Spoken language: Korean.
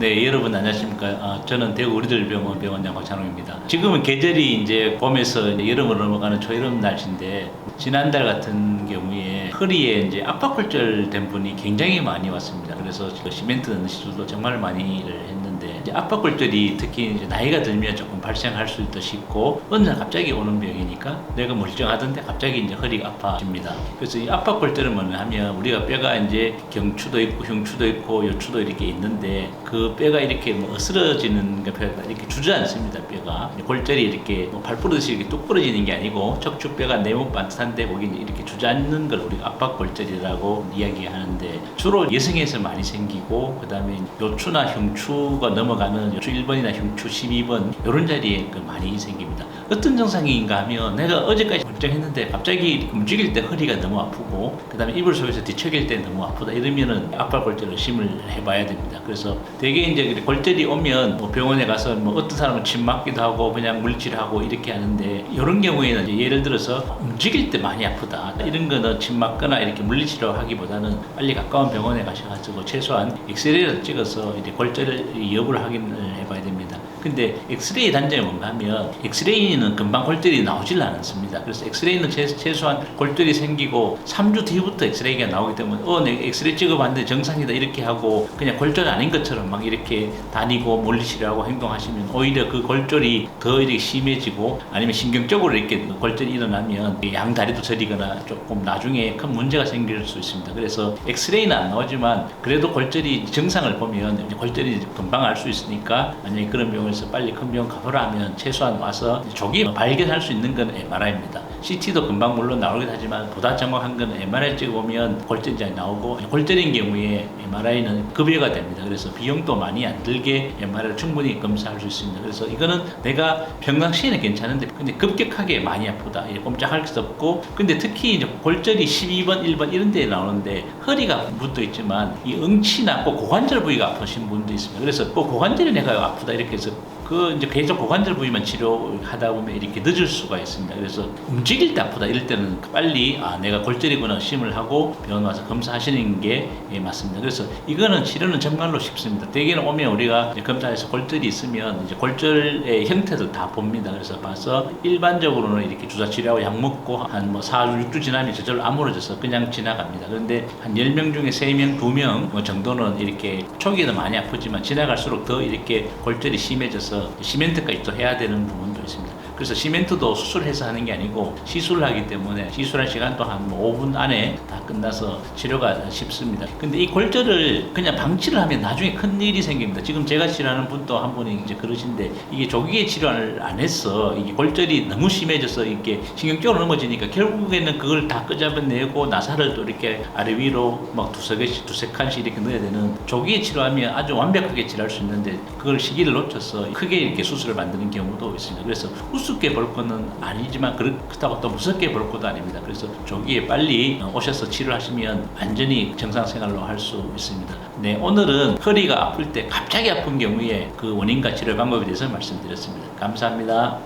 네, 여러분 안녕하십니까. 저는 대구 우리들병원 병원장 박찬호입니다. 지금은 계절이 이제 봄에서 이제 여름으로 넘어가는 초여름 날씨인데, 지난달 같은 경우에 허리에 이제 압박골절 된 분이 굉장히 많이 왔습니다. 그래서 시멘트 넣는 시술도 정말 많이 했는데, 이제 압박골절이 특히 이제 나이가 들면 조금 발생할 수도 싶고, 어느 날 갑자기 오는 병이니까 내가 멀쩡하던데 갑자기 이제 허리가 아파집니다. 그래서 이 압박골절은 뭐냐 하면, 우리가 뼈가 이제 경추도 있고 흉추도 있고 요추도 이렇게 있는데, 그 뼈가 이렇게 뭐 으스러지는 게 뼈가 이렇게 주저앉습니다. 뼈가 골절이 이렇게 뭐 발부르듯이 이렇게 뚝 부러지는 게 아니고, 척추뼈가 네모 반듯한데 거기 이렇게 주저앉는 걸 우리가 압박골절이라고 이야기하는데, 주로 여성에서 많이 생기고, 그 다음에 요추나 흉추가 넘어가는 요추 1번이나 흉추 12번 이런 자리에 많이 생깁니다. 어떤 증상인가 하면, 내가 어제까지 멀쩡했는데 갑자기 움직일 때 허리가 너무 아프고, 그 다음에 이불 속에서 뒤척일 때 너무 아프다 이러면은 압박골절 의심을 해봐야 됩니다. 그래서 되게 이제 골절이 오면 뭐 병원에 가서 뭐 어떤 사람은 침 맞기도 하고 그냥 물질하고 이렇게 하는데, 이런 경우에는 이제 예를 들어서 움직일 때 많이 아프다 이런 거는 침 맞거나 이렇게 물리치료 하기보다는 빨리 가까운 병원에 가셔가지고 최소한 엑스레이를 찍어서 이제 골절 여부를 확인을 해봐야 됩니다. 근데 엑스레이 단점이 뭔가 하면, 엑스레이는 금방 골절이 나오질 않습니다. 그래서 엑스레이는 최소한 골절이 생기고 3주 뒤부터 엑스레이가 나오기 때문에 내가 엑스레이 찍어봤는데 정상이다 이렇게 하고 그냥 골절 아닌 것처럼 막 이렇게 다니고 물리치료하고 행동하시면 오히려 그 골절이 더 이렇게 심해지고, 아니면 신경적으로 이렇게 골절이 일어나면 양 다리도 저리거나 조금 나중에 큰 문제가 생길 수 있습니다. 그래서 엑스레이는 안 나오지만 그래도 골절이 증상을 보면 골절이 금방 알 수 있으니까, 만약에 그런 병원에서 빨리 큰 병원 가보라 하면 최소한 와서 조기 발견할 수 있는 건 MRI입니다. CT도 금방 물론 나오긴 하지만 보다 정확한 건 MRI 찍어보면 골절이 나오고, 골절인 경우에 MRI는 급여가 됩니다. 그래서 비용도 많이 안 들게 MRI를 충분히 검사할 수 있습니다. 그래서 이거는 내가 평상시에는 괜찮은데 근데 급격하게 많이 아프다, 꼼짝할 수 없고, 근데 특히 이제 골절이 12번, 1번 이런 데에 나오는데 허리가 붙어 있지만 이 응치나 꼭 고관절 부위가 아프신 분도 있습니다. 그래서 꼭 고관절이 내가 아프다 이렇게 해서 이제 계속 고관절 부위만 치료하다 보면 이렇게 늦을 수가 있습니다. 그래서 움직일 때 아프다 이럴 때는 빨리 내가 골절이구나 의심을 하고 병원 와서 검사하시는 게 맞습니다. 그래서 이거는 치료는 정말로 쉽습니다. 대개는 오면 우리가 검사해서 골절이 있으면 이제 골절의 형태도 다 봅니다. 그래서 봐서 일반적으로는 이렇게 주사 치료하고 약 먹고 한 뭐 4주, 6주 지나면 저절로 아물어져서 그냥 지나갑니다. 그런데 한 10명 중에 3명, 2명 정도는 이렇게 초기에는 많이 아프지만 지나갈수록 더 이렇게 골절이 심해져서 시멘트까지 또 해야 되는 부분도 있습니다. 그래서 시멘트도 수술해서 하는 게 아니고 시술을 하기 때문에 시술할 시간도 한 5분 안에 다 끝나서 치료가 쉽습니다. 근데 이 골절을 그냥 방치를 하면 나중에 큰 일이 생깁니다. 지금 제가 치료하는 분도 한 분이 이제 그러신데, 이게 조기에 치료를 안 해서 이게 골절이 너무 심해져서 이게 신경적으로 넘어지니까 결국에는 그걸 다 끄잡아내고 나사를 또 이렇게 아래 위로 막 두세 칸씩 이렇게 넣어야 되는, 조기에 치료하면 아주 완벽하게 치료할 수 있는데 그걸 시기를 놓쳐서 크게 이렇게 수술을 만드는 경우도 있습니다. 그래서 우습게 볼 거는 아니지만 그렇다고 또 무섭게 볼 것도 아닙니다. 그래서 조기에 빨리 오셔서 치료하시면 완전히 정상생활로 할 수 있습니다. 네, 오늘은 허리가 아플 때 갑자기 아픈 경우에 그 원인과 치료 방법에 대해서 말씀드렸습니다. 감사합니다.